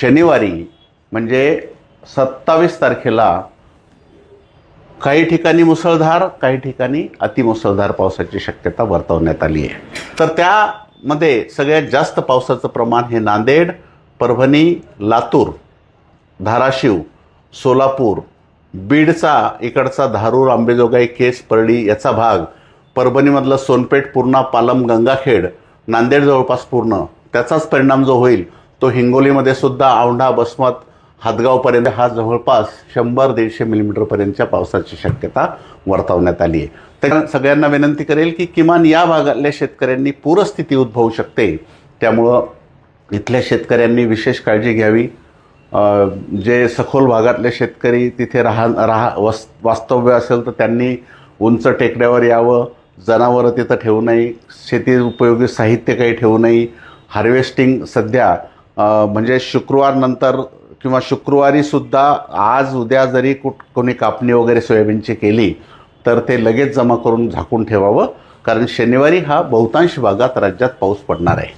शनिवारी म्हणजे 27 तारखेला काही ठिकाणी मुसळधार, काही ठिकाणी अतिमुसळधार पावसाची शक्यता वर्तवण्यात आली आहे. तर त्यामध्ये सगळ्यात जास्त पावसाचं प्रमाण हे नांदेड, परभणी, लातूर, धाराशिव, सोलापूर, बीडचा इकडचा धारूर, अंबेजोगाई, केस, परळी याचा भाग, परभणीमधलं सोनपेठ, पूर्णा, पालम, गंगाखेड, नांदेड जवळपास पूर्ण, त्याचाच परिणाम जो होईल तो हिंगोलीमध्ये सुद्धा औंढा, बसमत, हातगावपर्यंत हा जवळपास 100-150 मिलीमीटरपर्यंतच्या पावसाची शक्यता वर्तवण्यात आली आहे. तर सगळ्यांना विनंती करेल की किमान या भागातल्या शेतकऱ्यांनी पूरस्थिती उद्भवू शकते, त्यामुळं इथल्या शेतकऱ्यांनी विशेष काळजी घ्यावी. जे सखोल भागातले शेतकरी तिथे वास्तव्य असेल तर त्यांनी उंच टेकड्यावर यावं, जनावरं तिथं ठेवू नये, शेती उपयोगी साहित्य काही ठेवू नये. हार्वेस्टिंग सध्या म्हणजे शुक्रवार नंतर किंवा शुक्रवारीसुद्धा आज उद्या जरी कोणी कापणी वगैरे सोयाबीनची केली तर ते लगेच जमा करून झाकून ठेवावं, कारण शनिवारी हा बहुतांश भागात राज्यात पाऊस पडणार आहे.